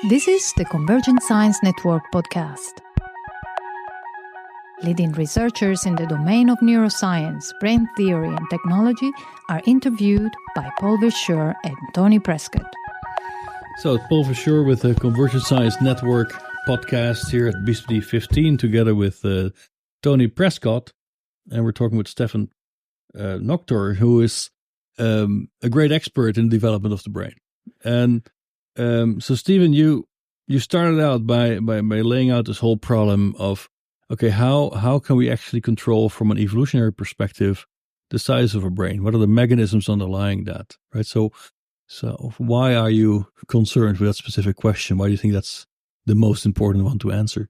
This is the Convergent Science Network podcast. Leading researchers in the domain of neuroscience, brain theory, and technology are interviewed by Paul Verschure and Tony Prescott. So, it's Paul Verschure with the Convergent Science Network podcast here at BSPD 15 together with Tony Prescott. And we're talking with Stefan Noctor, who is a great expert in the development of the brain. And so, Stephen, you started out by laying out this whole problem of, okay, how can we actually control from an evolutionary perspective the size of a brain? What are the mechanisms underlying that, right? So why are you concerned with that specific question? Why do you think that's the most important one to answer?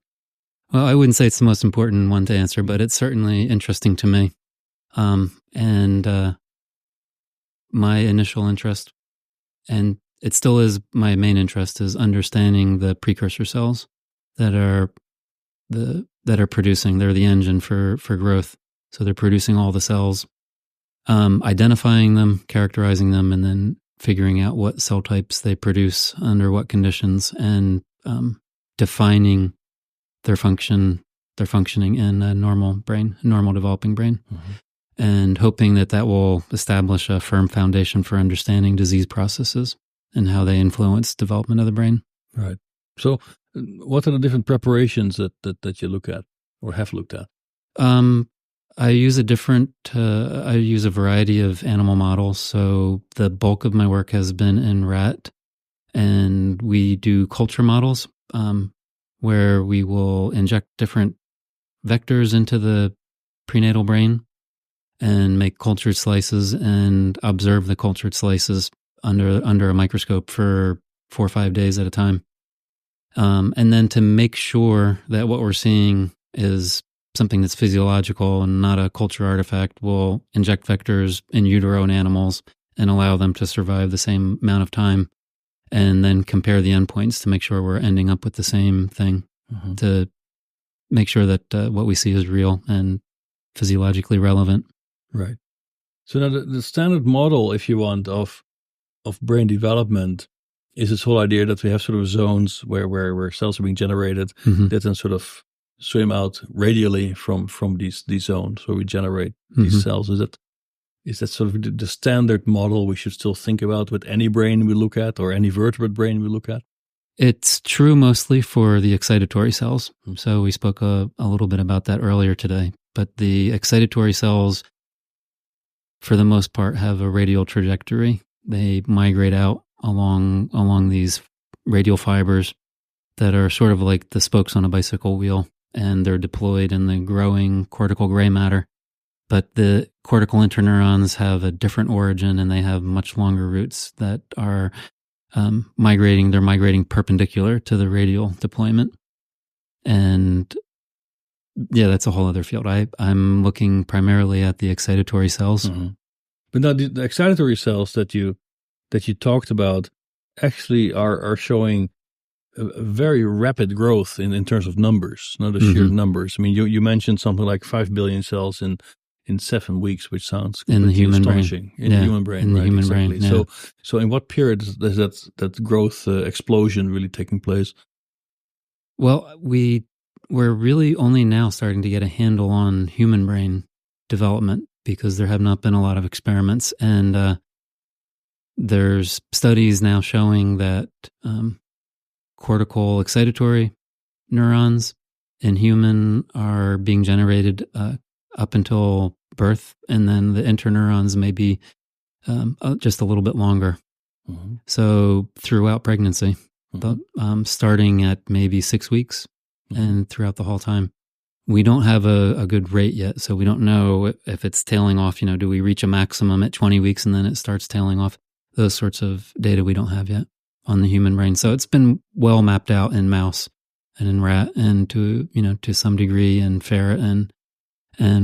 Well, I wouldn't say it's the most important one to answer, but it's certainly interesting to me. My initial interest, and it still is my main interest, is understanding the precursor cells that are producing. They're the engine for growth. So they're producing all the cells, identifying them, characterizing them, and then figuring out what cell types they produce under what conditions, and defining their functioning in a normal developing brain, and hoping that will establish a firm foundation for understanding disease processes and how they influence development of the brain. Right. So what are the different preparations that you look at or have looked at? I use a variety of animal models. So the bulk of my work has been in rat, and we do culture models where we will inject different vectors into the prenatal brain and make cultured slices and observe the cultured slices under a microscope for 4 or 5 days at a time. And then to make sure that what we're seeing is something that's physiological and not a culture artifact, we'll inject vectors in utero in animals and allow them to survive the same amount of time, and then compare the endpoints to make sure we're ending up with the same thing, to make sure that what we see is real and physiologically relevant. Right. So now the standard model, if you want, of brain development is this whole idea that we have sort of zones where cells are being generated that then sort of swim out radially from these zones where we generate these cells. Is that sort of the standard model we should still think about with any brain we look at or any vertebrate brain we look at? It's true mostly for the excitatory cells. So we spoke a little bit about that earlier today. But the excitatory cells, for the most part, have a radial trajectory. They migrate out along these radial fibers that are sort of like the spokes on a bicycle wheel, and they're deployed in the growing cortical gray matter. But the cortical interneurons have a different origin, and they have much longer roots that are migrating. They're migrating perpendicular to the radial deployment. And yeah, that's a whole other field. I'm looking primarily at the excitatory cells. But now the excitatory cells that you talked about actually are showing a very rapid growth in terms of numbers, not the sheer numbers. I mean, you mentioned something like 5 billion cells in 7 weeks, which sounds in the human astonishing. Brain. The human brain, in the right? Human Exactly. Brain. Yeah. So in what period is that growth explosion really taking place? Well, we're really only now starting to get a handle on human brain development because there have not been a lot of experiments, and there's studies now showing that cortical excitatory neurons in human are being generated up until birth, and then the interneurons may be just a little bit longer. So throughout pregnancy, but starting at maybe 6 weeks and throughout the whole time. We don't have a good rate yet, so we don't know if it's tailing off. Do we reach a maximum at 20 weeks and then it starts tailing off? Those sorts of data we don't have yet on the human brain. So it's been well mapped out in mouse and in rat, and to some degree in ferret, and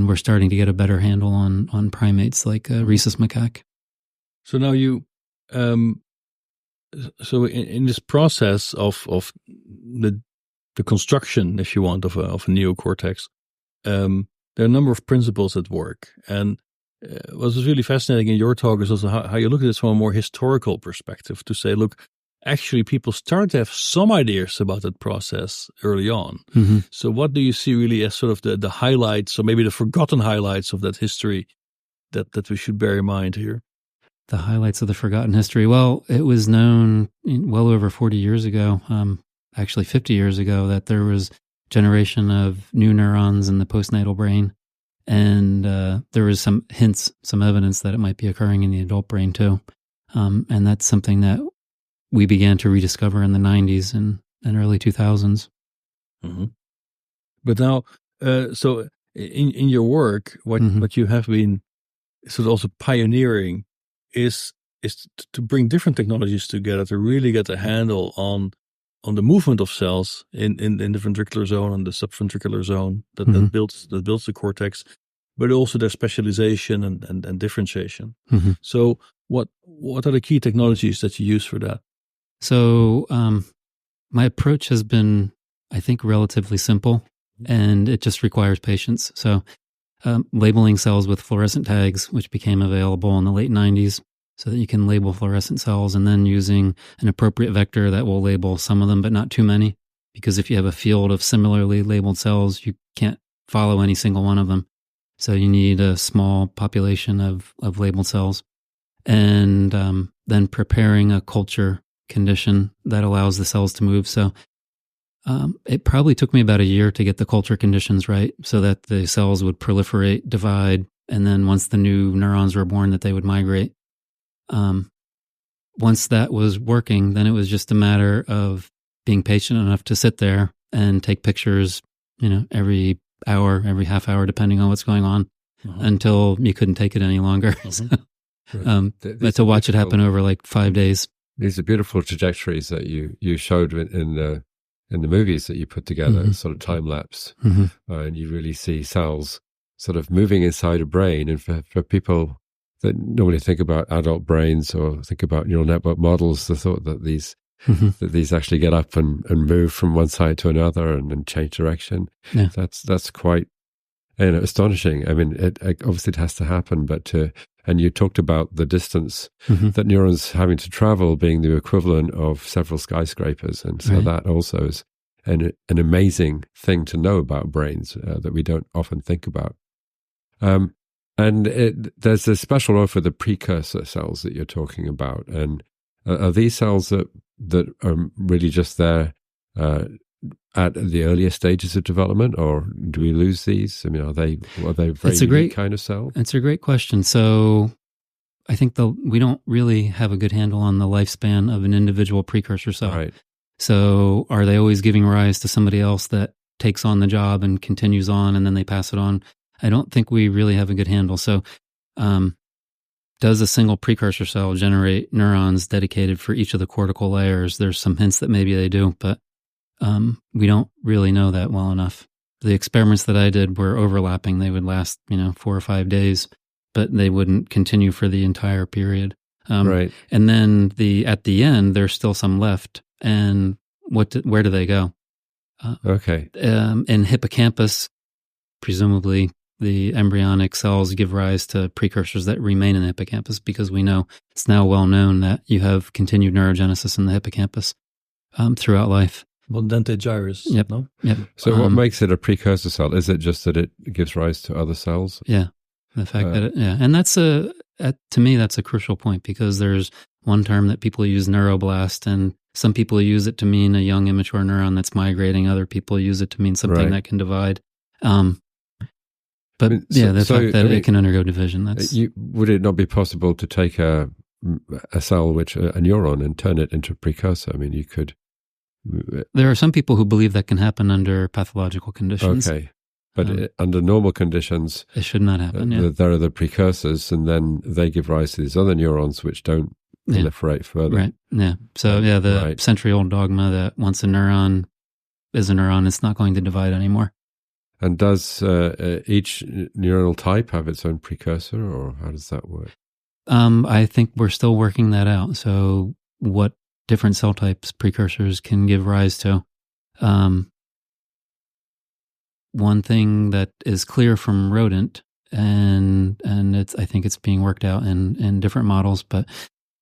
we're starting to get a better handle on primates like rhesus macaque. So now you, so in this process of the construction, if you want, of a neocortex, there are a number of principles at work, and what was really fascinating in your talk is also how you look at this from a more historical perspective, to say, look, actually people start to have some ideas about that process early on. Mm-hmm. So what do you see really as sort of the highlights, or maybe the forgotten highlights of that history that we should bear in mind here? The highlights of the forgotten history. Well, it was known well over 40 years ago, actually 50 years ago, that there was generation of new neurons in the postnatal brain. And there was some hints, some evidence that it might be occurring in the adult brain too. And that's something that we began to rediscover in the 90s and early 2000s. Mm-hmm. But now, so in your work, what you have been sort of also pioneering is to bring different technologies together to really get a handle on the movement of cells in the ventricular zone and the subventricular zone that builds the cortex, but also their specialization and differentiation. Mm-hmm. So what are the key technologies that you use for that? So my approach has been, I think, relatively simple, and it just requires patience. So labeling cells with fluorescent tags, which became available in the late 90s, so that you can label fluorescent cells, and then using an appropriate vector that will label some of them, but not too many, because if you have a field of similarly labeled cells, you can't follow any single one of them. So you need a small population of labeled cells. And then preparing a culture condition that allows the cells to move. So it probably took me about a year to get the culture conditions right so that the cells would proliferate, divide, and then once the new neurons were born, that they would migrate. Once that was working, then it was just a matter of being patient enough to sit there and take pictures, every hour, every half hour, depending on what's going on, until you couldn't take it any longer. So, but to watch it happen over like 5 days. These are beautiful trajectories that you showed in the movies that you put together, sort of time lapse, and you really see cells sort of moving inside a brain. And for people that normally think about adult brains or think about neural network models, the thought that these actually get up and move from one side to another and change direction, that's quite astonishing. I mean, it obviously it has to happen, and you talked about the distance that neurons having to travel being the equivalent of several skyscrapers. And so that also is an amazing thing to know about brains that we don't often think about. And there's a special role for the precursor cells that you're talking about. And are these cells that are really just there at the earlier stages of development, or do we lose these? I mean, are they very unique kind of cell? It's a great question. So I think we don't really have a good handle on the lifespan of an individual precursor cell. Right. So are they always giving rise to somebody else that takes on the job and continues on, and then they pass it on? I don't think we really have a good handle. So does a single precursor cell generate neurons dedicated for each of the cortical layers? There's some hints that maybe they do, but we don't really know that well enough. The experiments that I did were overlapping. They would last, 4 or 5 days, but they wouldn't continue for the entire period. Right. And then at the end, there's still some left. And where do they go? Okay. In hippocampus, presumably the embryonic cells give rise to precursors that remain in the hippocampus, because we know it's now well known that you have continued neurogenesis in the hippocampus throughout life. Well, dentate gyrus. Yep. No? Yep. So what makes it a precursor cell? Is it just that it gives rise to other cells? Yeah. The fact that and that's to me, that's a crucial point, because there's one term that people use, neuroblast, and some people use it to mean a young immature neuron that's migrating. Other people use it to mean something that can divide. But the fact that it can undergo division, would it not be possible to take a cell, a neuron, and turn it into a precursor? I mean, you could. There are some people who believe that can happen under pathological conditions. Okay. But under normal conditions, it should not happen. There are the precursors, and then they give rise to these other neurons which don't proliferate further. Right. Yeah. So the century-old dogma that once a neuron is a neuron, it's not going to divide anymore. And does each neuronal type have its own precursor, or how does that work? I think we're still working that out. So what different cell types precursors can give rise to. One thing that is clear from rodent, and I think it's being worked out in different models, but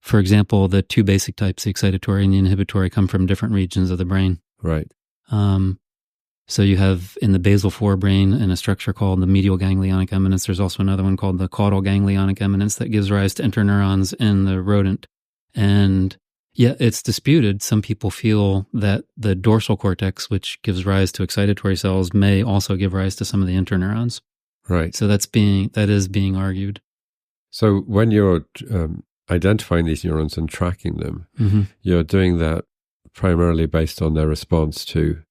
For example, the two basic types, the excitatory and the inhibitory, come from different regions of the brain. Right. So you have in the basal forebrain in a structure called the medial ganglionic eminence. There's also another one called the caudal ganglionic eminence that gives rise to interneurons in the rodent. And yeah, it's disputed. Some people feel that the dorsal cortex, which gives rise to excitatory cells, may also give rise to some of the interneurons. Right. So that is being argued. So when you're identifying these neurons and tracking them, you're doing that primarily based on their response to,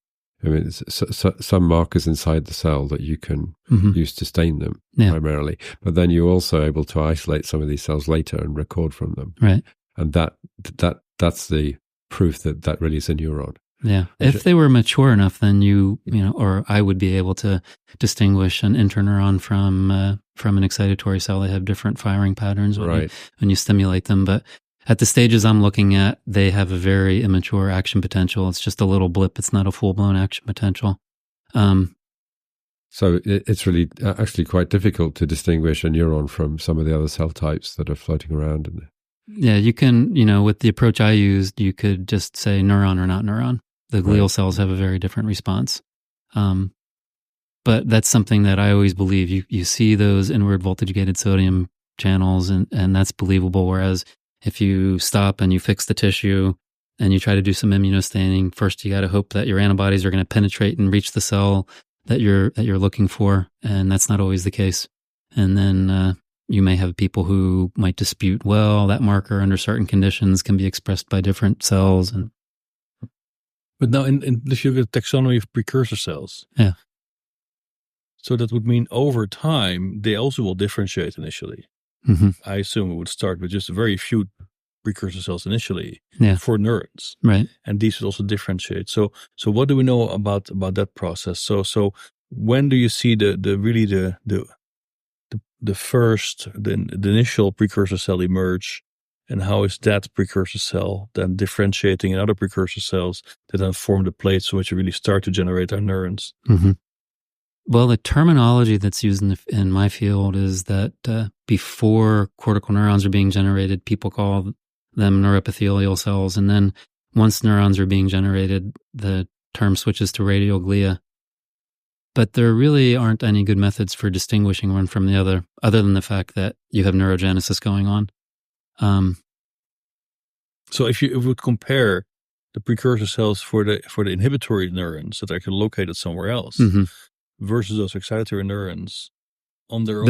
some markers inside the cell that you can use to stain them primarily. But then you're also able to isolate some of these cells later and record from them. Right. And that's the proof that really is a neuron. Yeah. If they were mature enough, then or I would be able to distinguish an interneuron from an excitatory cell. They have different firing patterns when you stimulate them. But at the stages I'm looking at, they have a very immature action potential. It's just a little blip. It's not a full-blown action potential. So it's really actually quite difficult to distinguish a neuron from some of the other cell types that are floating around. Yeah, you can, with the approach I used, you could just say neuron or not neuron. The glial cells have a very different response. But that's something that I always believe. You see those inward voltage-gated sodium channels, and that's believable. Whereas if you stop and you fix the tissue and you try to do some immunostaining, first you got to hope that your antibodies are going to penetrate and reach the cell that you're looking for, and that's not always the case. And then you may have people who might dispute, well, that marker under certain conditions can be expressed by different cells. But now, if you look at taxonomy of precursor cells, so that would mean over time they also will differentiate initially. I assume it would start with just very few precursor cells initially for neurons, right? And these would also differentiate. So what do we know about that process? So when do you see the initial precursor cell emerge, and how is that precursor cell then differentiating in other precursor cells that then form the plates from which we really start to generate our neurons? Well, the terminology that's used in my field is that before cortical neurons are being generated, people call them neuroepithelial cells. And then once neurons are being generated, the term switches to radioglia. But there really aren't any good methods for distinguishing one from the other than the fact that you have neurogenesis going on. So if you would compare the precursor cells for the inhibitory neurons that are located somewhere else versus those excitatory neurons on their own.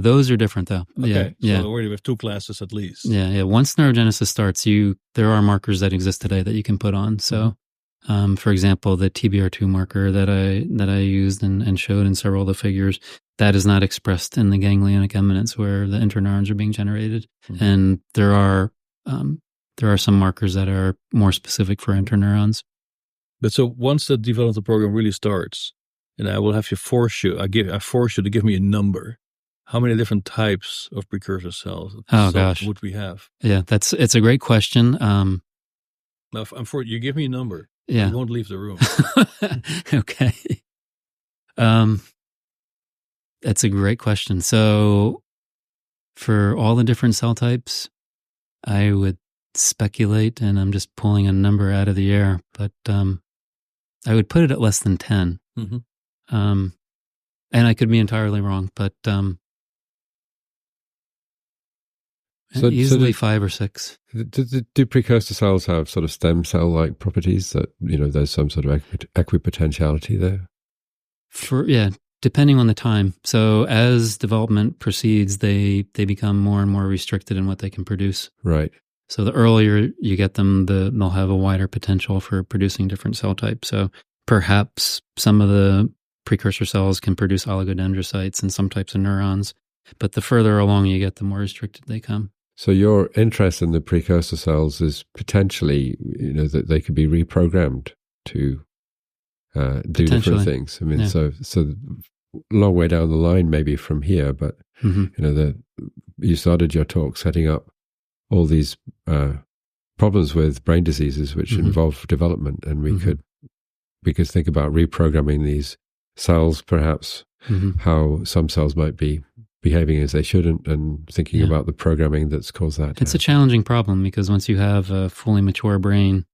Those are different though. Okay. So already we have two classes at least. Yeah. Once neurogenesis starts, there are markers that exist today that you can put on. So, for example, the TBR2 marker that I used and showed in several of the figures, that is not expressed in the ganglionic eminence where the interneurons are being generated. And there are some markers that are more specific for interneurons. But so once the development program really starts, and I will have to force you to give me a number. How many different types of precursor cells would we have? Yeah, it's a great question. Now, you give me a number. Yeah. You won't leave the room. Okay. That's a great question. So for all the different cell types, I would speculate, and I'm just pulling a number out of the air, but I would put it at less than 10. And I could be entirely wrong, but easily 5 or 6. Do precursor cells have sort of stem cell-like properties that, there's some sort of equipotentiality there? Depending on the time. So as development proceeds, they become more and more restricted in what they can produce. Right. So the earlier you get them, they'll have a wider potential for producing different cell types. So perhaps some of the precursor cells can produce oligodendrocytes and some types of neurons, but the further along you get, the more restricted they come. So your interest in the precursor cells is potentially, that they could be reprogrammed to do different things. I mean, so long way down the line, maybe from here, but you started your talk setting up all these problems with brain diseases which involve development, and we could think about reprogramming these cells, perhaps how some cells might be behaving as they shouldn't and thinking about the programming that's caused that. It's a challenging problem because once you have a fully mature brain,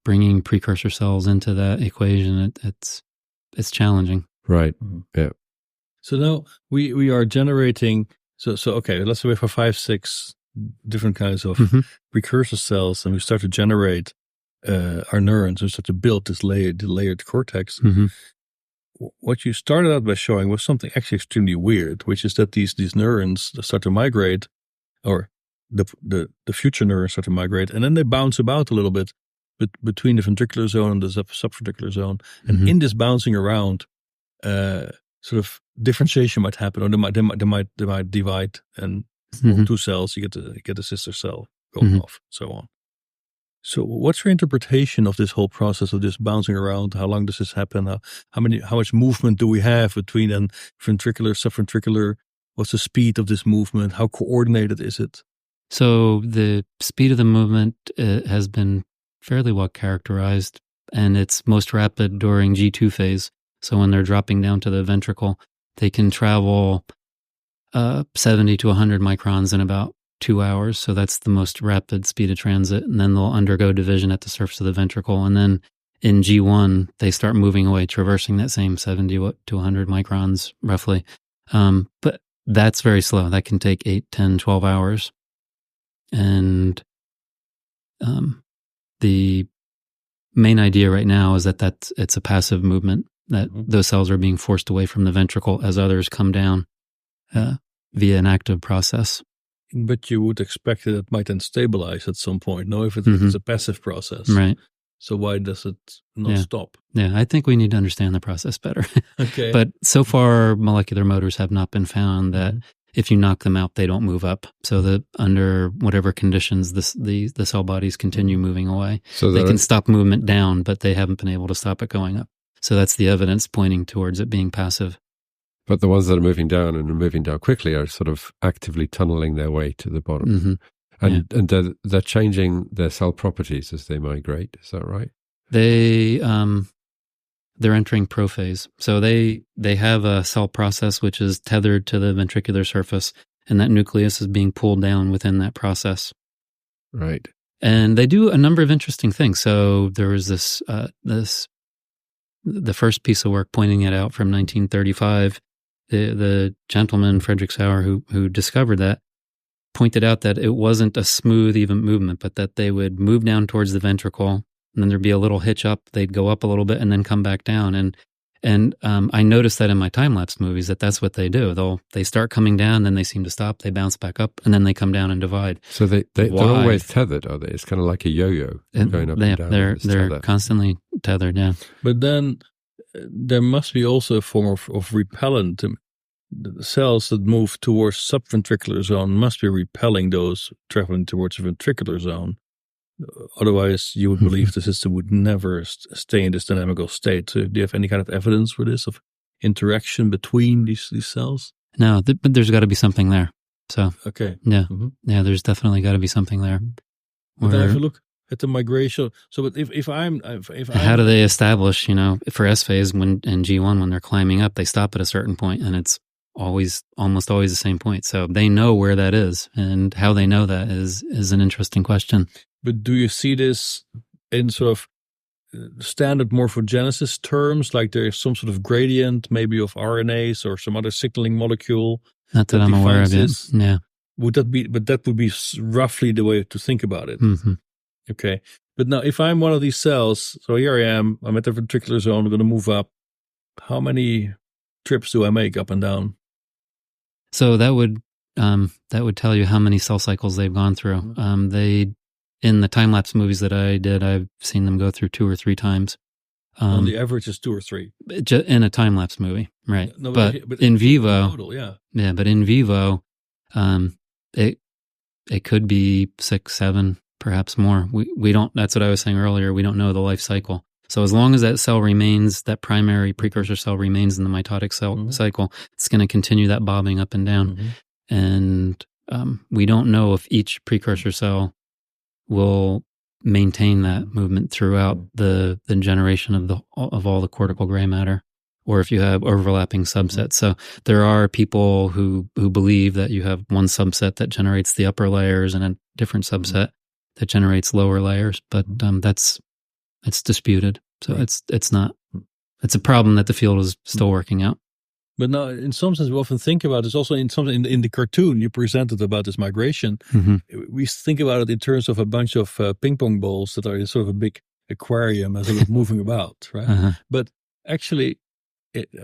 bringing precursor cells into that equation, it's challenging. Right. Yeah. So now we are generating. So okay, let's say we have 5-6 different kinds of precursor cells, and we start to generate our neurons. We start to build this layered cortex. What you started out by showing was something actually extremely weird, which is that these neurons start to migrate, or the future neurons start to migrate, and then they bounce about a little bit between the ventricular zone and the subventricular zone. And in this bouncing around, sort of differentiation might happen, or they might divide and form two cells. You get a sister cell going off, so on. So what's your interpretation of this whole process of this bouncing around? How long does this happen? How much movement do we have between ventricular, subventricular? What's the speed of this movement? How coordinated is it? So the speed of the movement has been fairly well characterized, and it's most rapid during G2 phase. So when they're dropping down to the ventricle, they can travel 70 to 100 microns in about 2 hours. So that's the most rapid speed of transit. And then they'll undergo division at the surface of the ventricle. And then in G1, they start moving away, traversing that same 70 to 100 microns roughly. But that's very slow. That can take 8, 10, 12 hours. And the main idea right now is that it's a passive movement, that those cells are being forced away from the ventricle as others come down via an active process. But you would expect that it might then stabilize at some point, no? If it's a passive process. Right. So why does it not stop? Yeah, I think we need to understand the process better. Okay. But so far, molecular motors have not been found that if you knock them out, they don't move up. So that under whatever conditions, the cell bodies continue moving away. So they can stop movement down, but they haven't been able to stop it going up. So that's the evidence pointing towards it being passive. But the ones that are moving down and are moving down quickly are sort of actively tunneling their way to the bottom. And they're changing their cell properties as they migrate. Is that right? They're entering prophase. So they have a cell process which is tethered to the ventricular surface, and that nucleus is being pulled down within that process. Right. And they do a number of interesting things. So there was the first piece of work pointing it out from 1935. The gentleman, Frederick Sauer, who discovered that, pointed out that it wasn't a smooth, even movement, but that they would move down towards the ventricle, and then there'd be a little hitch up. They'd go up a little bit and then come back down. And I noticed that in my time-lapse movies, that's what they do. They start coming down, then they seem to stop, they bounce back up, and then they come down and divide. So they're always tethered, are they? It's kind of like a yo-yo going up and down. They're constantly tethered, yeah. But then there must be also a form of repellent. The cells that move towards subventricular zone must be repelling those traveling towards the ventricular zone. Otherwise, you would believe the system would never stay in this dynamical state. So do you have any kind of evidence for this, of interaction between these cells? No, but there's got to be something there. So okay, yeah, yeah, there's definitely got to be something there. But then if you look at the migration, so but if I'm how do they establish? For S phase in G1 when they're climbing up, they stop at a certain point, and it's almost always the same point. So they know where that is, and how they know that is an interesting question. But do you see this in sort of standard morphogenesis terms, like there's some sort of gradient, maybe of RNAs or some other signaling molecule? Not that I'm aware of it. Yeah. Would that be? But that would be roughly the way to think about it. Okay. But now, if I'm one of these cells, so here I am, I'm at the ventricular zone, I'm going to move up. How many trips do I make up and down? So that would tell you how many cell cycles they've gone through. In the time-lapse movies that I did, I've seen them go through 2 or 3 times. On the average is 2 or 3. In a time-lapse movie, right. No, but in vivo, total, yeah, but in vivo, it could be 6, 7, perhaps more. We don't, that's what I was saying earlier, we don't know the life cycle. So as long as that cell remains, that primary precursor cell remains in the mitotic cell cycle, it's going to continue that bobbing up and down. And we don't know if each precursor cell will maintain that movement throughout the generation of all the cortical gray matter. or if you have overlapping subsets. So there are people who believe that you have one subset that generates the upper layers and a different subset that generates lower layers, but it's disputed. So it's not. It's a problem that the field is still working out. But now, in some sense, we often think about this also in the cartoon you presented about this migration. We think about it in terms of a bunch of ping pong balls that are in sort of a big aquarium and sort of moving about, right? But actually,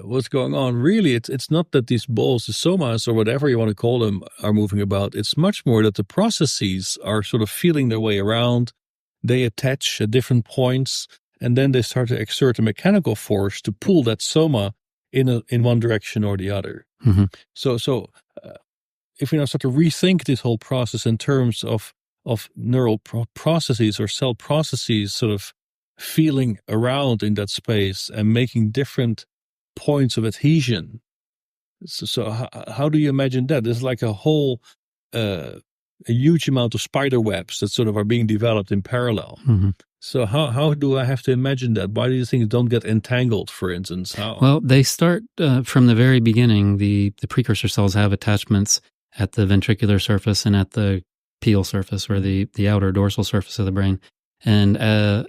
what's going on really, it's not that these balls, the somas or whatever you want to call them, are moving about. It's much more that the processes are sort of feeling their way around. They attach at different points, and then they start to exert a mechanical force to pull that soma in one direction or the other. So if we now start to rethink this whole process in terms of neural processes or cell processes sort of feeling around in that space and making different points of adhesion. So how do you imagine that? There's like a whole, a huge amount of spider webs that sort of are being developed in parallel. So how do I have to imagine that? Why do you think don't get entangled, for instance? How? Well, they start from the very beginning. The precursor cells have attachments at the ventricular surface and at the pial surface, or the outer dorsal surface of the brain. And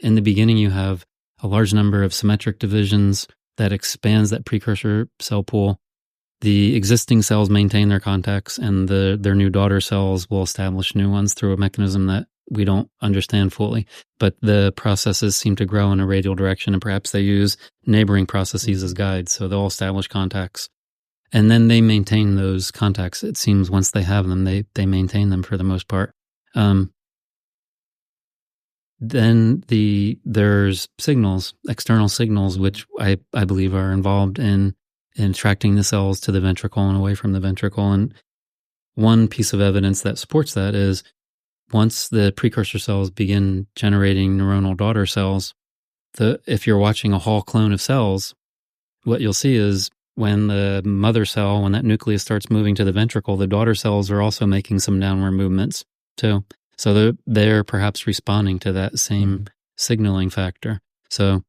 in the beginning, you have a large number of symmetric divisions that expands that precursor cell pool. The existing cells maintain their contacts, and their new daughter cells will establish new ones through a mechanism that we don't understand fully. But the processes seem to grow in a radial direction, and perhaps they use neighboring processes as guides. So they'll establish contacts, and then they maintain those contacts. It seems once they have them, they maintain them for the most part. Then there's signals, external signals, which I believe are involved in attracting the cells to the ventricle and away from the ventricle. And one piece of evidence that supports that is once the precursor cells begin generating neuronal daughter cells, if you're watching a Hall clone of cells, what you'll see is when the mother cell, when that nucleus starts moving to the ventricle, the daughter cells are also making some downward movements too. So they're perhaps responding to that same signaling factor. So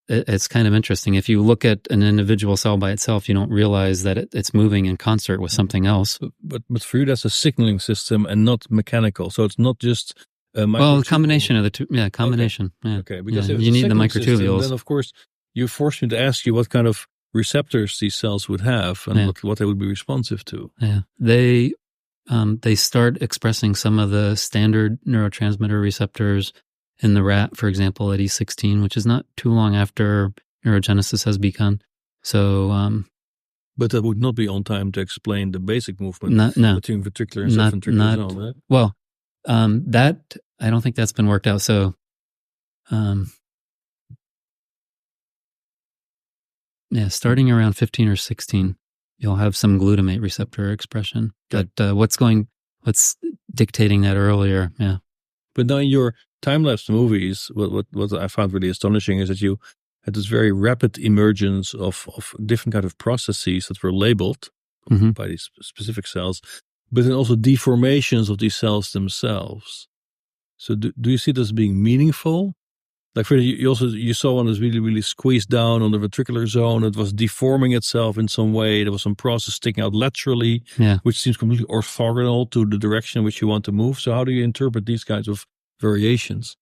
it's kind of interesting. If you look at an individual cell by itself, you don't realize that it's moving in concert with something else. But for you, that's a signaling system and not mechanical. So it's not just a a combination of the two. Yeah, combination. Okay, Yeah. okay. Because yeah. if You need the microtubules. System, then, of course, you forced me to ask you what kind of receptors these cells would have and what they would be responsive to. Yeah, they start expressing some of the standard neurotransmitter receptors in the rat, for example, at E16, which is not too long after neurogenesis has begun. So, but that would not be on time to explain the basic movement between ventricular and subventricular zone, right? Well, that I don't think that's been worked out. So, starting around 15 or 16, you'll have some glutamate receptor expression. But what's dictating that earlier? Yeah. But now in your time-lapse movies, what I found really astonishing is that you had this very rapid emergence of different kind of processes that were labeled by these specific cells, but then also deformations of these cells themselves. So do you see this being meaningful? Like for you saw one was really, really squeezed down on the ventricular zone. It was deforming itself in some way. There was some process sticking out laterally, which seems completely orthogonal to the direction in which you want to move. So how do you interpret these kinds of variations?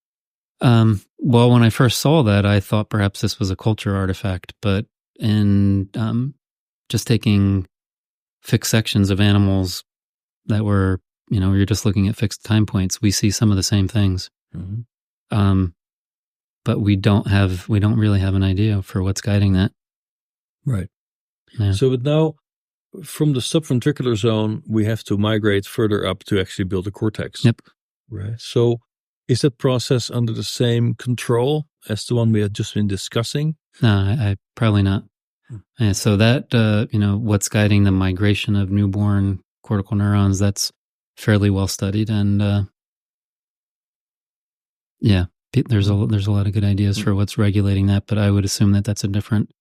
Well, when I first saw that, I thought perhaps this was a culture artifact, but in just taking fixed sections of animals that were, you're just looking at fixed time points, we see some of the same things. But we don't really have an idea for what's guiding that. Right. Yeah. So but now from the subventricular zone, we have to migrate further up to actually build a cortex. Yep. Right. So is that process under the same control as the one we had just been discussing? No, I probably not. Yeah, so that, what's guiding the migration of newborn cortical neurons, that's fairly well studied. And there's a lot of good ideas for what's regulating that, but I would assume that that's a different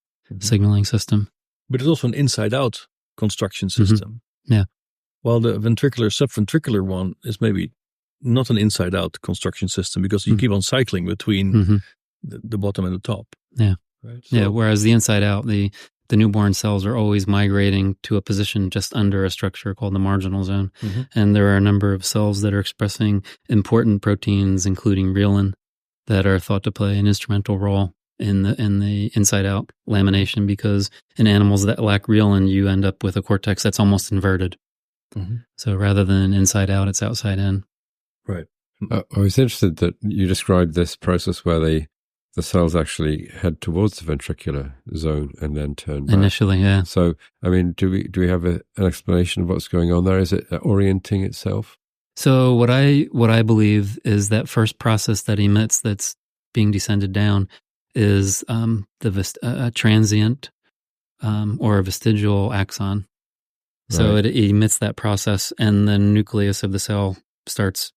signaling system. But it's also an inside-out construction system. Yeah. While the subventricular one is maybe not an inside-out construction system because you keep on cycling between the bottom and the top. Yeah. right? So, whereas the inside out, the newborn cells are always migrating to a position just under a structure called the marginal zone. Mm-hmm. And there are a number of cells that are expressing important proteins, including reelin, that are thought to play an instrumental role in the inside out lamination, because in animals that lack reelin, you end up with a cortex that's almost inverted. Mm-hmm. So rather than inside out, it's outside in. Right. I was interested that you described this process where the cells actually head towards the ventricular zone and then turn back. Initially, yeah. So, I mean, do we have an explanation of what's going on there? Is it orienting itself? So what I believe is that first process that emits, that's being descended down, is a transient or a vestigial axon. So Right. it emits that process, and the nucleus of the cell starts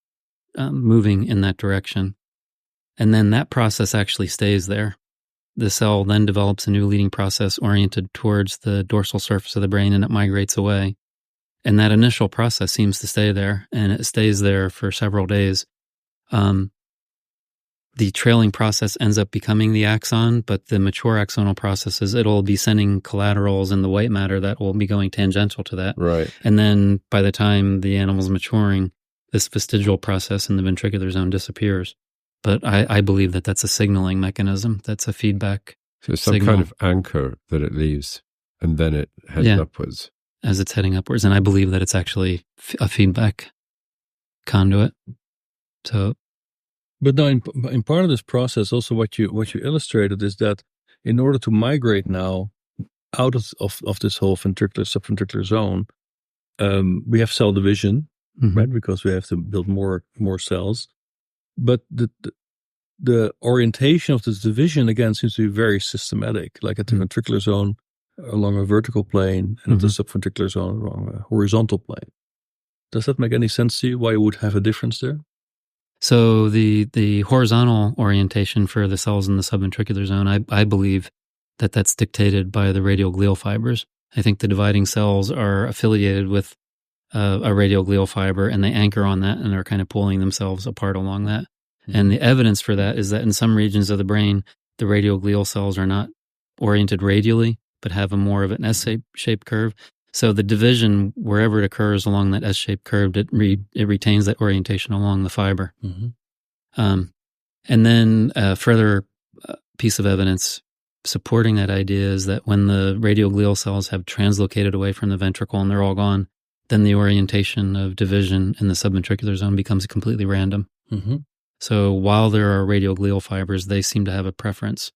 moving in that direction. And then that process actually stays there. The cell then develops a new leading process oriented towards the dorsal surface of the brain, and it migrates away. And that initial process seems to stay there, and it stays there for several days. The trailing process ends up becoming the axon, but the mature axonal processes, it'll be sending collaterals in the white matter that will be going tangential to that. Right. And then by the time the animal's maturing, this vestigial process in the ventricular zone disappears. But I believe that that's a signaling mechanism. That's a feedback So it's some signal. kind of anchor that it leaves, and then it heads upwards. As it's heading upwards. And I believe that it's actually a feedback conduit. So, But now, in part of this process, also what you illustrated is that in order to migrate now out of this whole ventricular subventricular zone, we have cell division, right? Because we have to build more cells. But the orientation of this division again seems to be very systematic, like at the ventricular zone along a vertical plane, and at the subventricular zone along a horizontal plane. Does that make any sense to you? Why you would have a difference there? So the horizontal orientation for the cells in the subventricular zone, I believe that that's dictated by the radial glial fibers. I think the dividing cells are affiliated with a radial glial fiber, and they anchor on that, and are kind of pulling themselves apart along that. Mm-hmm. And the evidence for that is that in some regions of the brain, the radial glial cells are not oriented radially, but have a more of an S-shaped curve. So the division, wherever it occurs along that S-shaped curve, it retains that orientation along the fiber. Mm-hmm. And then a further piece of evidence supporting that idea is that when the radial glial cells have translocated away from the ventricle and they're all gone, then the orientation of division in the subventricular zone becomes completely random. Mm-hmm. So while there are radial glial fibers, they seem to have a preference.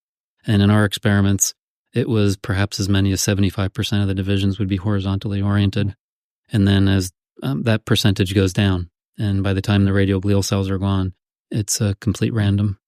And in our experiments, it was perhaps as many as 75% of the divisions would be horizontally oriented. And then as that percentage goes down, and by the time the radial glial cells are gone, it's a complete random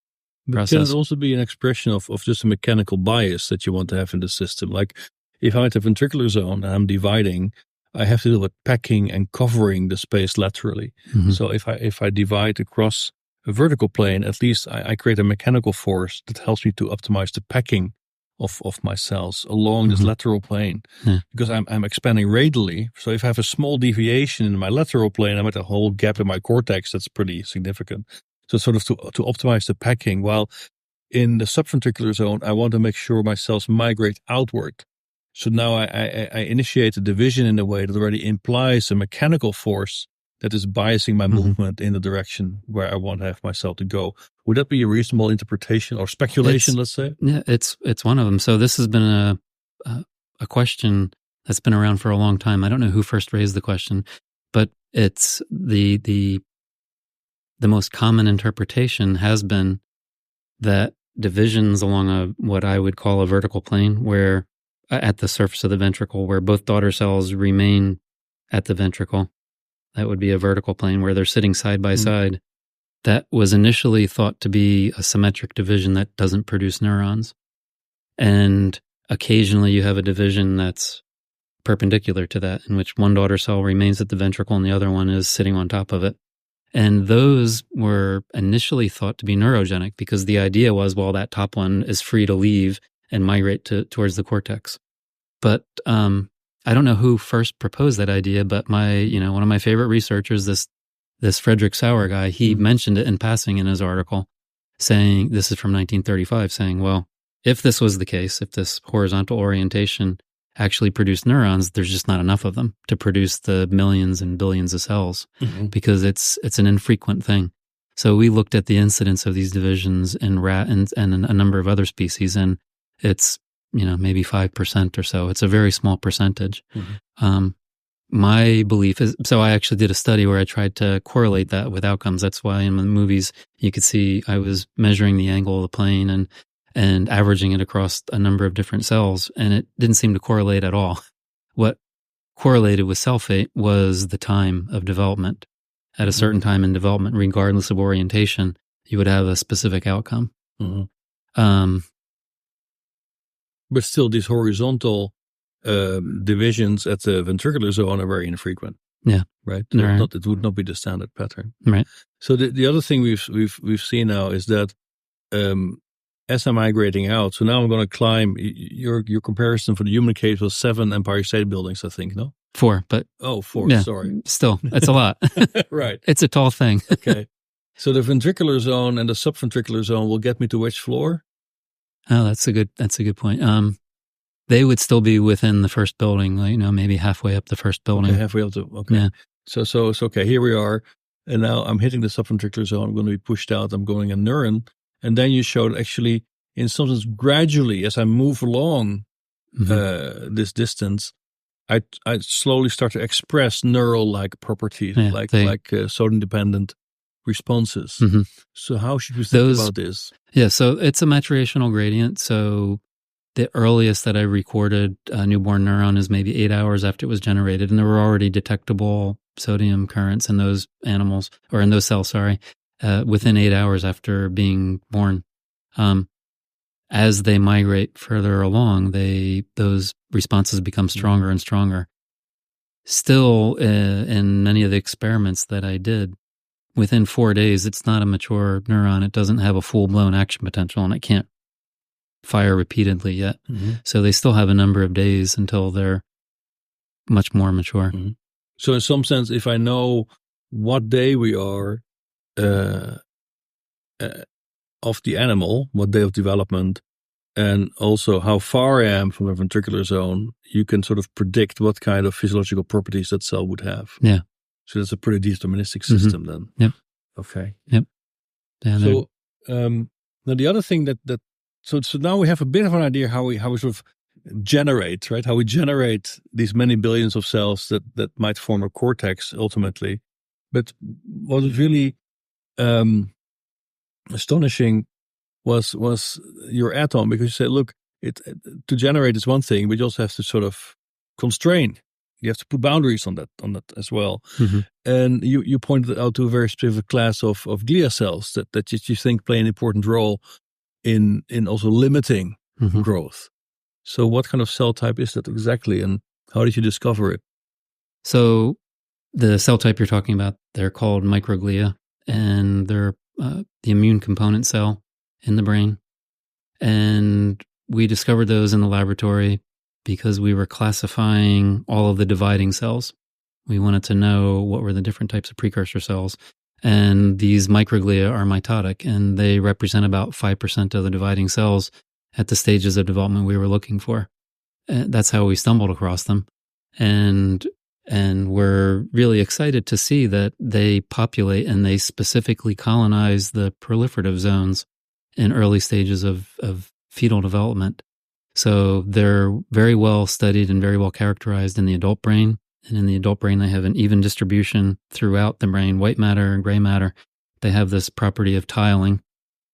process. Can it also be an expression of just a mechanical bias that you want to have in the system? Like if I'm at the ventricular zone and I'm dividing, I have to deal with packing and covering the space laterally. Mm-hmm. So if I divide across a vertical plane, at least I create a mechanical force that helps me to optimize the packing of my cells along this lateral plane, because I'm expanding radially. So if I have a small deviation in my lateral plane, I'm at a whole gap in my cortex that's pretty significant. So sort of to optimize the packing, while in the subventricular zone, I want to make sure my cells migrate outward. So now I initiate a division in a way that already implies a mechanical force that is biasing my movement in the direction where I want to have my cell to go. Would that be a reasonable interpretation or speculation, let's say? Yeah, it's one of them. So this has been a question that's been around for a long time. I don't know who first raised the question, but it's the most common interpretation has been that divisions along what I would call a vertical plane, where at the surface of the ventricle, where both daughter cells remain at the ventricle. That would be a vertical plane where they're sitting side by side. That was initially thought to be a symmetric division that doesn't produce neurons. And occasionally you have a division that's perpendicular to that, in which one daughter cell remains at the ventricle and the other one is sitting on top of it. And those were initially thought to be neurogenic, because the idea was, well, that top one is free to leave and migrate towards the cortex. But I don't know who first proposed that idea, but one of my favorite researchers, this Frederick Sauer guy, he mentioned it in passing in his article, saying, this is from 1935, saying, well, if this was the case, if this horizontal orientation actually produced neurons, there's just not enough of them to produce the millions and billions of cells because it's an infrequent thing. So we looked at the incidence of these divisions in rat and a number of other species, and it's, maybe 5% or so. It's a very small percentage. My belief is, so I actually did a study where I tried to correlate that with outcomes. That's why in the movies you could see I was measuring the angle of the plane and averaging it across a number of different cells, and it didn't seem to correlate at all. What correlated with cell fate was the time of development. At a certain time in development, regardless of orientation, you would have a specific outcome. But still, these horizontal divisions at the ventricular zone are very infrequent. Yeah, right. Right. It would not be the standard pattern. Right. So the other thing we've seen now is that as I'm migrating out, so now I'm going to climb. Your comparison for the human case was 7 Empire State Buildings, I think. No, 4, but 4. Yeah, sorry, still, it's a lot. Right. It's a tall thing. Okay. So the ventricular zone and the subventricular zone will get me to which floor? Oh, that's a good point. They would still be within the first building, maybe halfway up the first building. Okay, halfway up to, okay. Yeah. So it's okay, here we are. And now I'm hitting the subventricular zone. I'm going to be pushed out. I'm going a neuron. And then you showed actually, in some sense, gradually, as I move along this distance, I slowly start to express neural-like properties, like sodium-dependent responses. So how should we think about this? Yeah, so it's a maturational gradient. So the earliest that I recorded a newborn neuron is maybe 8 hours after it was generated, and there were already detectable sodium currents in those animals, or in those cells, within 8 hours after being born. As they migrate further along, those responses become stronger and stronger. Still, in many of the experiments that I did, within 4 days, it's not a mature neuron. It doesn't have a full-blown action potential, and it can't fire repeatedly yet. So they still have a number of days until they're much more mature. So in some sense, if I know what day we are of the animal, what day of development, and also how far I am from the ventricular zone, you can sort of predict what kind of physiological properties that cell would have. Yeah. So that's a pretty deterministic system then. Yep. Okay. Yep. Yeah, so now the other thing so now we have a bit of an idea how we sort of generate, right? How we generate these many billions of cells that might form a cortex ultimately. But what was really astonishing was your add-on, because you said, look, to generate is one thing, but you also have to sort of constrain. You have to put boundaries on that as well. And you pointed out to a very specific class of glia cells that you think play an important role in also limiting growth. So what kind of cell type is that exactly, and how did you discover it? So the cell type you're talking about, they're called microglia, and they're the immune component cell in the brain. And we discovered those in the laboratory because we were classifying all of the dividing cells. We wanted to know what were the different types of precursor cells. And these microglia are mitotic, and they represent about 5% of the dividing cells at the stages of development we were looking for. And that's how we stumbled across them. And we're really excited to see that they populate and they specifically colonize the proliferative zones in early stages of fetal development. So they're very well studied and very well characterized in the adult brain. And in the adult brain, they have an even distribution throughout the brain, white matter and gray matter. They have this property of tiling.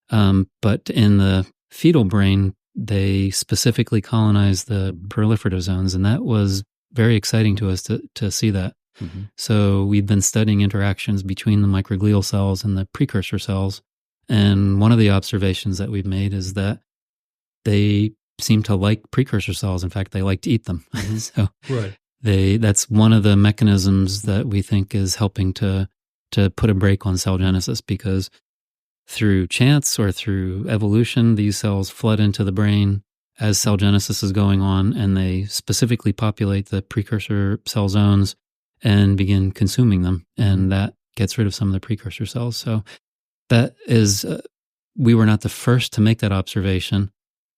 But in the fetal brain, they specifically colonize the proliferative zones. And that was very exciting to us to see that. So we've been studying interactions between the microglial cells and the precursor cells. And one of the observations that we've made is that they seem to like precursor cells. In fact, they like to eat them. So that's one of the mechanisms that we think is helping to put a brake on cell genesis, because through chance or through evolution, these cells flood into the brain as cell genesis is going on, and they specifically populate the precursor cell zones and begin consuming them. And that gets rid of some of the precursor cells. So that is, we were not the first to make that observation.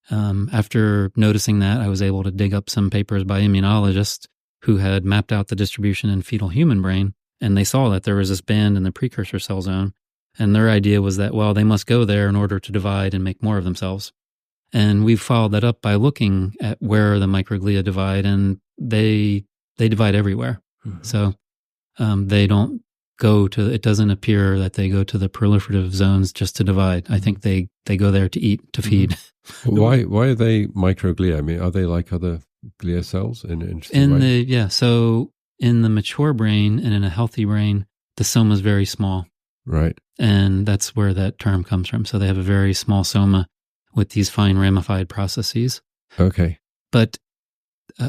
After noticing that, I was able to dig up some papers by immunologists who had mapped out the distribution in fetal human brain, and they saw that there was this band in the precursor cell zone, and their idea was that, well, they must go there in order to divide and make more of themselves. And we followed that up by looking at where the microglia divide, and they divide everywhere. Mm-hmm. So they don't go to, it doesn't appear that they go to the proliferative zones just to divide. I think they go there to eat, to feed. Mm-hmm. Why are they microglia? I mean, are they like other glia cells So in the mature brain and in a healthy brain, the soma is very small. Right. And that's where that term comes from. So they have a very small soma with these fine ramified processes. Okay. But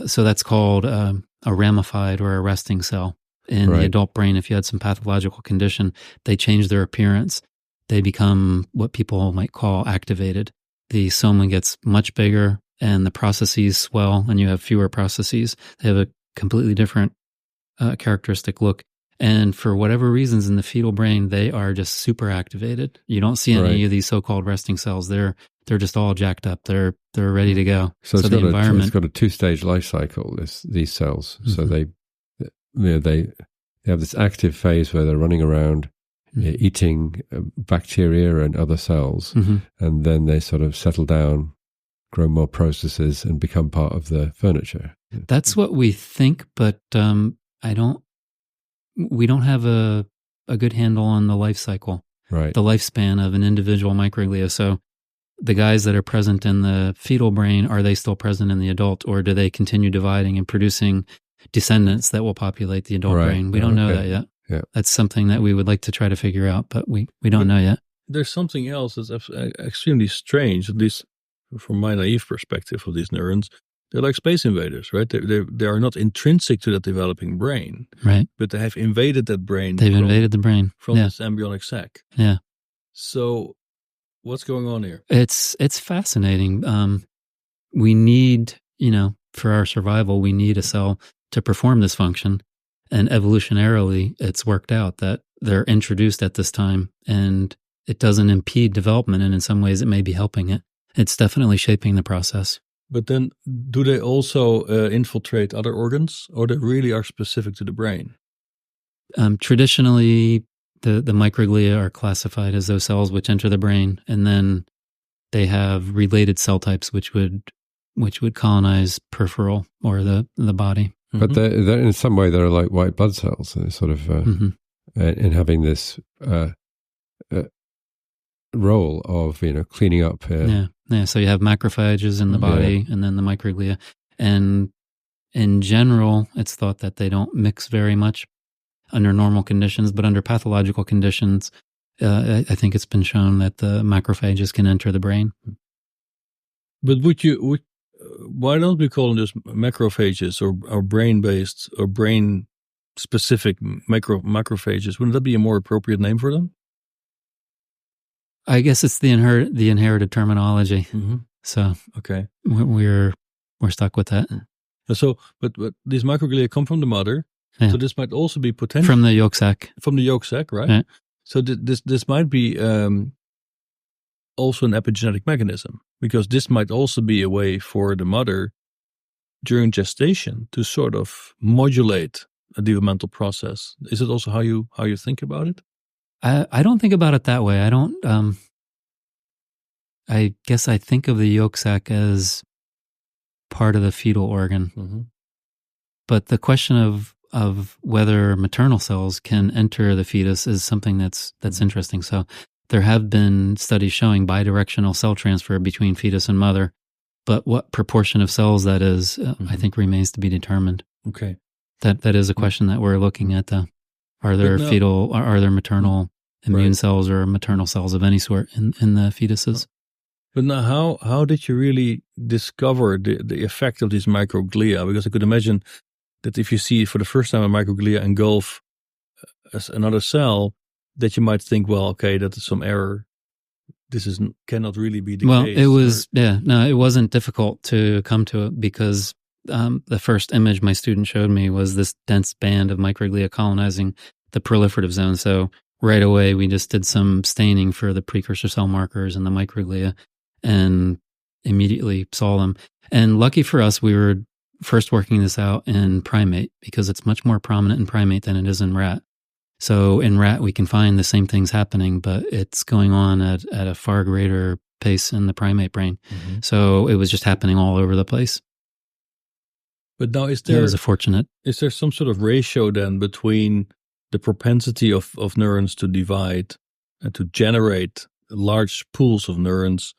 so that's called a ramified or a resting cell. In the adult brain, if you had some pathological condition, they change their appearance. They become what people might call activated. The soma gets much bigger and the processes swell and you have fewer processes. They have a completely different characteristic look. And for whatever reasons in the fetal brain, they are just super activated. You don't see any of these so-called resting cells. They're just all jacked up. They're ready to go. So it's got a two-stage life cycle, these cells. Mm-hmm. So they have this active phase where they're running around, eating bacteria and other cells, and then they sort of settle down, grow more processes, and become part of the furniture. That's what we think, but we don't have a good handle on the life cycle, the lifespan of an individual microglia. So the guys that are present in the fetal brain, are they still present in the adult, or do they continue dividing and producing descendants that will populate the adult brain? We don't know that yet. Yeah. That's something that we would like to try to figure out, but we don't know yet. There's something else that's extremely strange, at least from my naive perspective of these neurons. They're like space invaders, right? They are not intrinsic to that developing brain, right? But they have invaded that brain. They've invaded the brain from this embryonic sac. Yeah. So, what's going on here? It's fascinating. We need, for our survival, we need a cell to perform this function, and evolutionarily, it's worked out that they're introduced at this time, and it doesn't impede development, and in some ways, it may be helping it. It's definitely shaping the process. But then, do they also infiltrate other organs, or they really are specific to the brain? Traditionally, the microglia are classified as those cells which enter the brain, and then they have related cell types which would colonize peripheral or the body. But they're in some way they're like white blood cells, they're sort of in having this role of cleaning up. So you have macrophages in the body, and then the microglia, and in general, it's thought that they don't mix very much under normal conditions, but under pathological conditions, I think it's been shown that the macrophages can enter the brain. But why don't we call them just macrophages or brain-based or brain-specific macrophages? Wouldn't that be a more appropriate name for them? I guess it's the inherited terminology. Mm-hmm. So okay, we're stuck with that. So, but these microglia come from the mother. Yeah. So this might also be potential from the yolk sac. From the yolk sac, right? Yeah. So this might be also an epigenetic mechanism, because this might also be a way for the mother during gestation to sort of modulate a developmental process. Is it also how you think about it? I don't think about it that way. I don't. I guess I think of the yolk sac as part of the fetal organ. Mm-hmm. But the question of whether maternal cells can enter the fetus is something that's interesting. So there have been studies showing bidirectional cell transfer between fetus and mother, but what proportion of cells that is, I think remains to be determined. Okay. That is a question that we're looking at. Are there maternal immune cells or maternal cells of any sort in the fetuses? But now, how did you really discover the effect of these microglia? Because I could imagine that if you see for the first time a microglia engulf another cell, that you might think, well, okay, that is some error. This cannot really be the case. Well, it was, it wasn't difficult to come to it, because the first image my student showed me was this dense band of microglia colonizing the proliferative zone. So right away, we just did some staining for the precursor cell markers and the microglia. And immediately saw them. And lucky for us, we were first working this out in primate because it's much more prominent in primate than it is in rat. So in rat, we can find the same things happening, but it's going on at a far greater pace in the primate brain. Mm-hmm. So it was just happening all over the place. But now is there some sort of ratio then between the propensity of neurons to divide and to generate large pools of neurons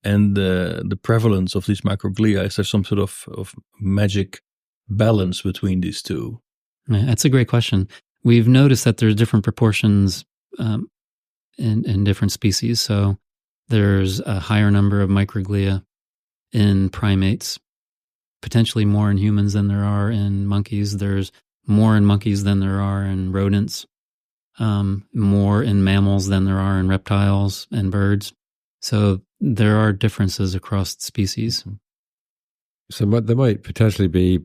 and the prevalence of these microglia? Is there some sort of magic balance between these two? Yeah, that's a great question. We've noticed that there's different proportions in different species. So there's a higher number of microglia in primates, potentially more in humans than there are in monkeys. There's more in monkeys than there are in rodents, more in mammals than there are in reptiles and birds. So there are differences across species. So there might potentially be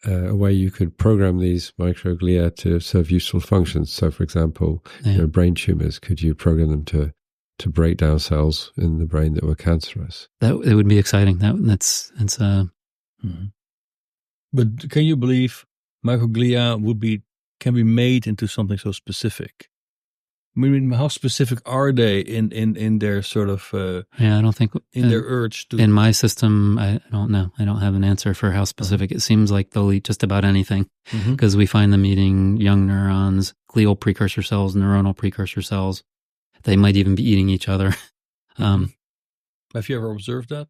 a way you could program these microglia to serve useful functions. So, for example, brain tumors, could you program them to break down cells in the brain that were cancerous? It would be exciting. That's But can you believe microglia can be made into something so specific? I mean, how specific are they in their sort of I don't think in their urge to... In my system, I don't know. I don't have an answer for how specific. It seems like they'll eat just about anything because we find them eating young neurons, glial precursor cells, neuronal precursor cells. They might even be eating each other. Have you ever observed that?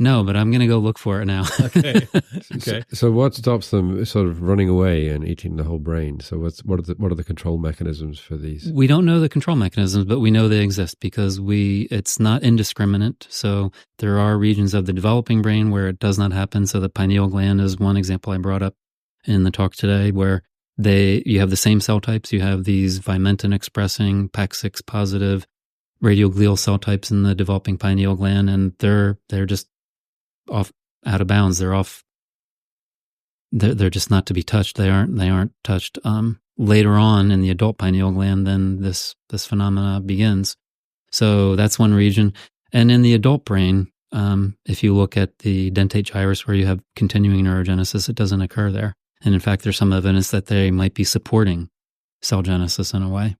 No, but I'm going to go look for it now. Okay. So what stops them sort of running away and eating the whole brain? So what are the control mechanisms for these? We don't know the control mechanisms, but we know they exist because it's not indiscriminate. So there are regions of the developing brain where it does not happen. So the pineal gland is one example I brought up in the talk today, where you have the same cell types. You have these vimentin expressing PAX6 positive radioglial cell types in the developing pineal gland, and they're just off out of bounds. They're off. They're just not to be touched. They aren't touched. Later on in the adult pineal gland, then this phenomena begins. So that's one region. And in the adult brain, if you look at the dentate gyrus where you have continuing neurogenesis, it doesn't occur there. And in fact, there's some evidence that they might be supporting cell genesis in a way.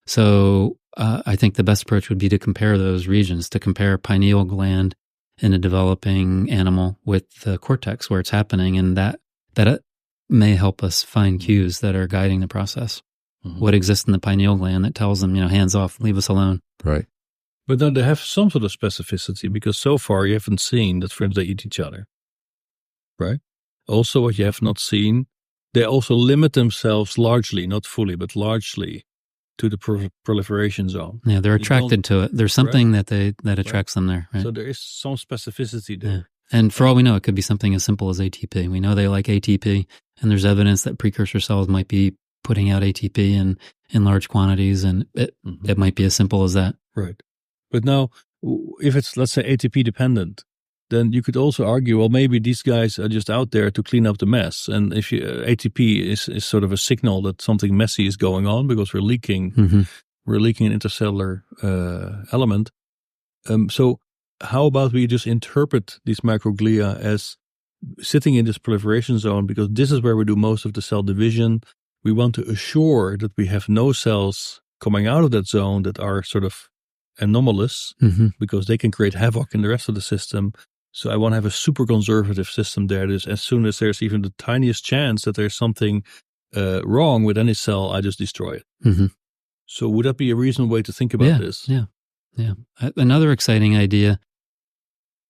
So I think the best approach would be to compare those regions, to compare pineal gland in a developing animal with the cortex where it's happening, and that may help us find cues that are guiding the process. What exists in the pineal gland that tells them, hands off, leave us alone. Right. But then they have some sort of specificity because so far you haven't seen that, for instance, they eat each other. Right? Also, what you have not seen, they also limit themselves largely, not fully, but largely to the proliferation zone. Yeah, they're attracted to it. There's something that attracts them there. Right? So there is some specificity there. Yeah. And for all we know, it could be something as simple as ATP. We know they like ATP, and there's evidence that precursor cells might be putting out ATP in large quantities, and it might be as simple as that. Right. But now, if it's, let's say, ATP dependent, then you could also argue, well, maybe these guys are just out there to clean up the mess. And if ATP is sort of a signal that something messy is going on because we're leaking an intercellular element. So how about we just interpret these microglia as sitting in this proliferation zone, because this is where we do most of the cell division. We want to assure that we have no cells coming out of that zone that are sort of anomalous because they can create havoc in the rest of the system. So I want to have a super conservative system there. That is, as soon as there's even the tiniest chance that there's something wrong with any cell, I just destroy it. So would that be a reasonable way to think about this? Yeah. Another exciting idea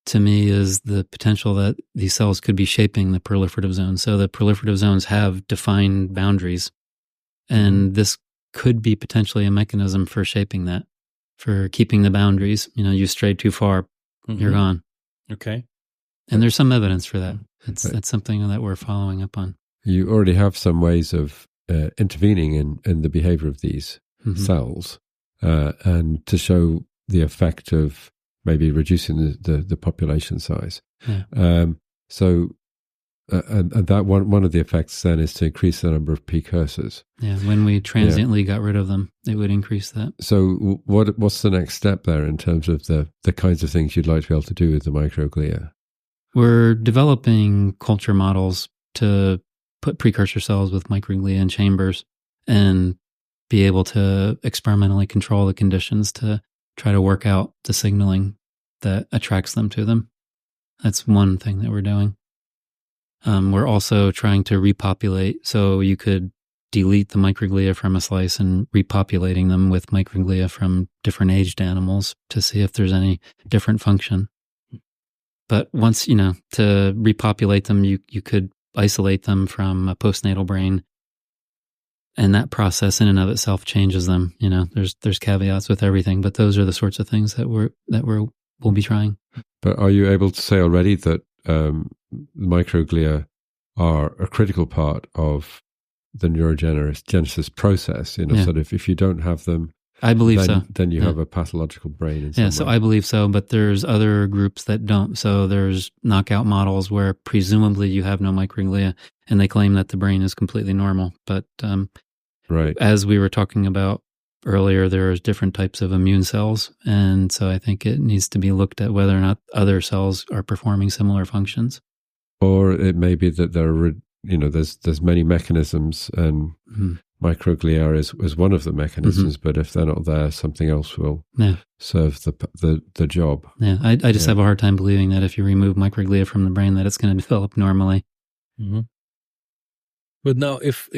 to me is the potential that these cells could be shaping the proliferative zone. So the proliferative zones have defined boundaries, and this could be potentially a mechanism for shaping that, for keeping the boundaries. You strayed too far, you're gone. Okay. And there's some evidence for that. That's something that we're following up on. You already have some ways of intervening in the behavior of these cells and to show the effect of maybe reducing the population size. Yeah. So and that one of the effects then is to increase the number of precursors. Yeah, when we transiently got rid of them, it would increase that. So what's the next step there in terms of the kinds of things you'd like to be able to do with the microglia? We're developing culture models to put precursor cells with microglia in chambers and be able to experimentally control the conditions to try to work out the signaling that attracts them to them. That's one thing that we're doing. We're also trying to repopulate, so you could delete the microglia from a slice and repopulating them with microglia from different aged animals to see if there's any different function. But once, to repopulate them, you could isolate them from a postnatal brain, and that process in and of itself changes them. There's caveats with everything, but those are the sorts of things that we'll be trying. But are you able to say already that microglia are a critical part of the neurogenesis process? Sort of if you don't have them, I believe so. Then you have a pathological brain in some way. So I believe so, but there's other groups that don't. So there's knockout models where presumably you have no microglia, and they claim that the brain is completely normal. But right, as we were talking about earlier, there's different types of immune cells, and so I think it needs to be looked at whether or not other cells are performing similar functions. Or it may be that there's many mechanisms, and microglia is one of the mechanisms. But if they're not there, something else will serve the job. Yeah, I just have a hard time believing that if you remove microglia from the brain, that it's going to develop normally. Mm-hmm. But now, if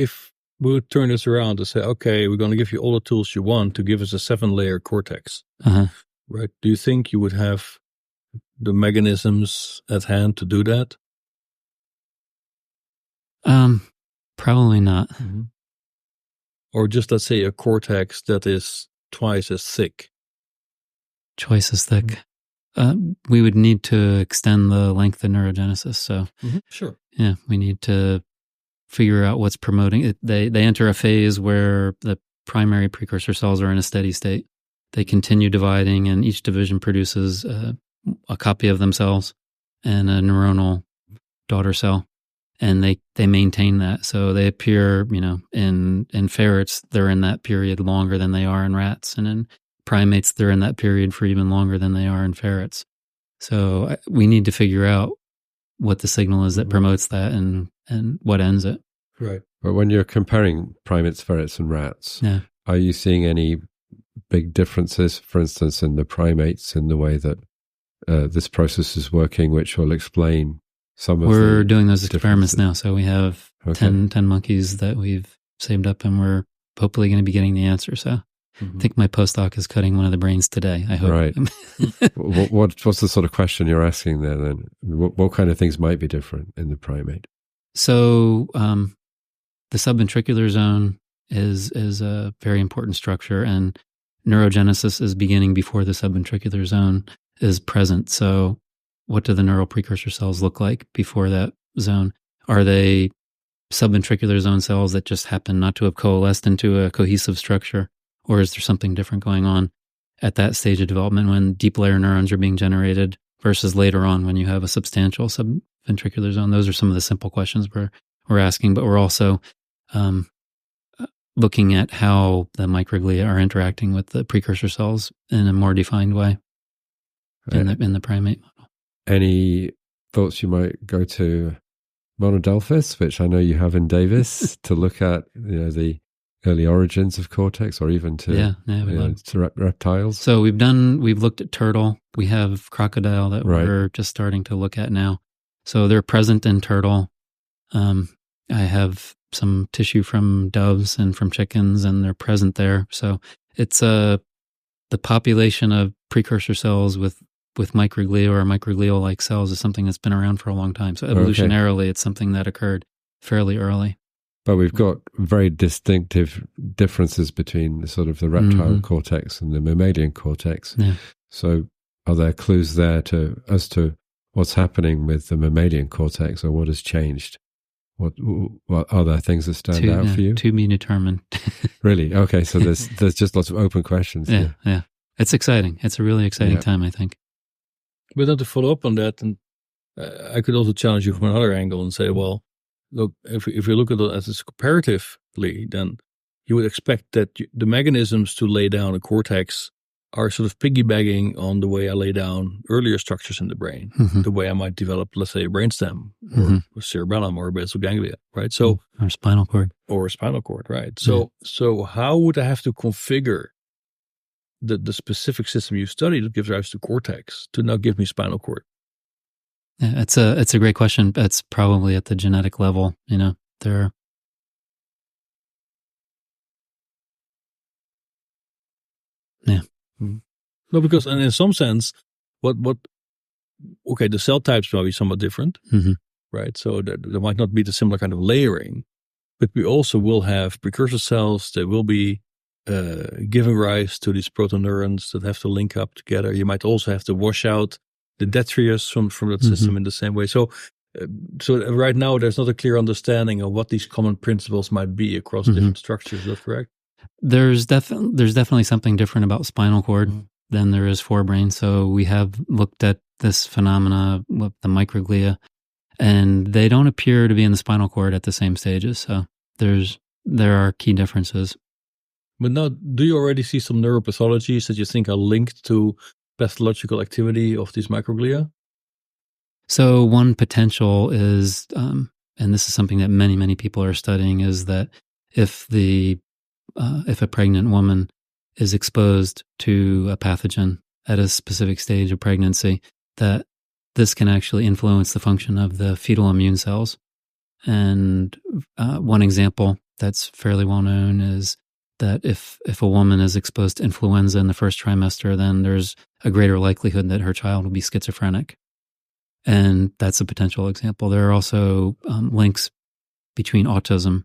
we would turn this around to say, okay, we're going to give you all the tools you want to give us a 7-layer cortex, right? Do you think you would have the mechanisms at hand to do that? Probably not. Mm-hmm. Or just, let's say, a cortex that is twice as thick. Twice as thick. We would need to extend the length of neurogenesis. So, sure. Yeah, we need to figure out what's promoting it. They enter a phase where the primary precursor cells are in a steady state. They continue dividing, and each division produces a copy of themselves and a neuronal daughter cell, and they maintain that. So they appear, in ferrets, they're in that period longer than they are in rats, and in primates, they're in that period for even longer than they are in ferrets. So we need to figure out what the signal is that promotes that and what ends it. Right. But when you're comparing primates, ferrets, and rats, are you seeing any big differences, for instance, in the primates in the way that this process is working, which will explain some of We're doing those experiments now. So we have 10 monkeys that we've saved up, and we're hopefully going to be getting the answer. So I think my postdoc is cutting one of the brains today, I hope. Right. What's the sort of question you're asking there then? What kind of things might be different in the primate? So the subventricular zone is a very important structure, and neurogenesis is beginning before the subventricular zone is present. So what do the neural precursor cells look like before that zone? Are they subventricular zone cells that just happen not to have coalesced into a cohesive structure? Or is there something different going on at that stage of development when deep layer neurons are being generated versus later on when you have a substantial subventricular zone? Those are some of the simple questions we're asking, but we're also looking at how the microglia are interacting with the precursor cells in a more defined way in the primate model. Any thoughts you might go to monodelphis, which I know you have in Davis, to look at the early origins of cortex, or even to reptiles? So we've looked at turtle. We have crocodile that we're just starting to look at now. So they're present in turtle. I have some tissue from doves and from chickens, and they're present there. So it's the population of precursor cells with microglia or microglial-like cells is something that's been around for a long time. So evolutionarily, it's something that occurred fairly early. But we've got very distinctive differences between the reptile cortex and the mammalian cortex. Yeah. So are there clues there as to what's happening with the mammalian cortex, or what has changed? What are there things that stand out for you? To be determined. Really? Okay, so there's just lots of open questions. Yeah. It's exciting. It's a really exciting time, I think. But then to follow up on that, and I could also challenge you from another angle and say, well, look, if you look at it as it's comparatively, then you would expect that the mechanisms to lay down a cortex are sort of piggybacking on the way I lay down earlier structures in the brain, the way I might develop, let's say, a brainstem or cerebellum or basal ganglia, right? So or spinal cord. Or a spinal cord, right? So how would I have to configure the specific system you study that gives rise to cortex to now give me spinal cord? Yeah, it's a great question. It's probably at the genetic level, there. Yeah. No, because and in some sense, the cell types might be somewhat different, right? So there might not be the similar kind of layering, but we also will have precursor cells that will be giving rise to these protoneurons that have to link up together. You might also have to wash out the detritus from that system in the same way. So right now, there's not a clear understanding of what these common principles might be across different structures. Is that correct? There's definitely something different about spinal cord than there is forebrain. So we have looked at this phenomena with the microglia, and they don't appear to be in the spinal cord at the same stages. So there are key differences. But now, do you already see some neuropathologies that you think are linked to pathological activity of these microglia? So one potential is, and this is something that many people are studying, is that if a pregnant woman is exposed to a pathogen at a specific stage of pregnancy, that this can actually influence the function of the fetal immune cells. And one example that's fairly well known is that if a woman is exposed to influenza in the first trimester, then there's a greater likelihood that her child will be schizophrenic. And that's a potential example. There are also links between autism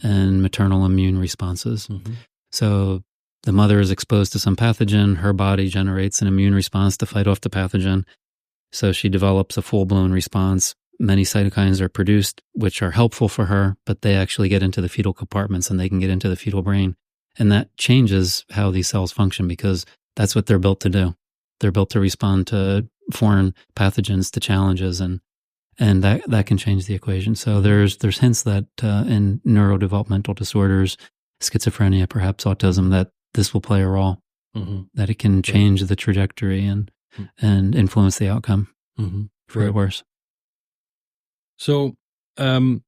and maternal immune responses. So the mother is exposed to some pathogen, her body generates an immune response to fight off the pathogen. So she develops a full-blown response. Many cytokines are produced, which are helpful for her, but they actually get into the fetal compartments and they can get into the fetal brain. And that changes how these cells function because that's what they're built to do. They're built to respond to foreign pathogens, to challenges, and that can change the equation. So there's hints that in neurodevelopmental disorders, schizophrenia, perhaps autism, that this will play a role, that it can change the trajectory and influence the outcome for the worse. So now,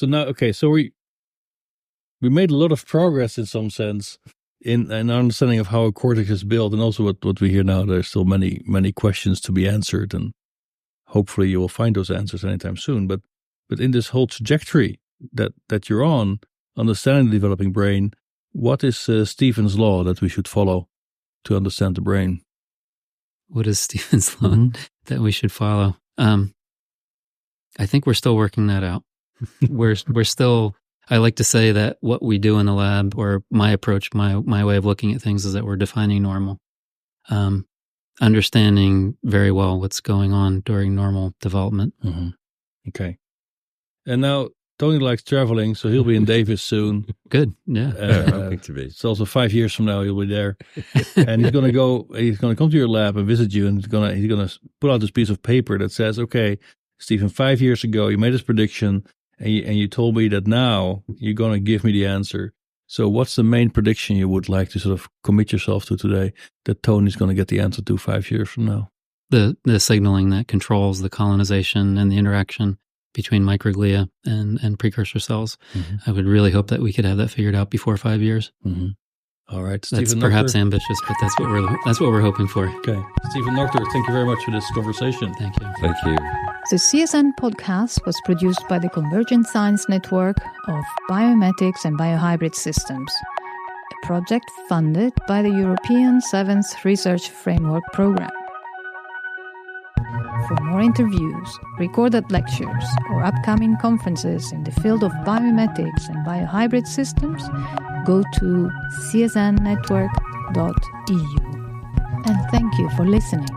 okay, so we made a lot of progress in some sense in an understanding of how a cortex is built, and also what we hear now. There's still many questions to be answered, and hopefully you will find those answers anytime soon. But in this whole trajectory that you're on, understanding the developing brain, what is Stephen's law that we should follow to understand the brain? What is Stephen's law that we should follow? I think we're still working that out. We're still. I like to say that what we do in the lab, or my approach, my way of looking at things, is that we're defining normal, understanding very well what's going on during normal development. Okay. And now Tony likes traveling, so he'll be in Davis soon. Good, yeah. Hoping to be. It's also 5 years from now he'll be there, and he's going to come to your lab and visit you, and he's going to pull out this piece of paper that says, "Okay, Stephen, 5 years ago you made this prediction, and you told me that now you're going to give me the answer. So what's the main prediction you would like to sort of commit yourself to today that Tony's going to get the answer to 5 years from now?" The signaling that controls the colonization and the interaction between microglia and precursor cells. I would really hope that we could have that figured out before 5 years. All right, that's Stephen perhaps Noctor. Ambitious, but that's what we're hoping for. Okay, Stephen Noctor, thank you very much for this conversation. Thank you. Thank you. The CSN podcast was produced by the Convergent Science Network of Biomimetics and Biohybrid Systems, a project funded by the European 7th Research Framework Programme. For more interviews, recorded lectures, or upcoming conferences in the field of biomimetics and biohybrid systems, go to csnnetwork.eu. And thank you for listening.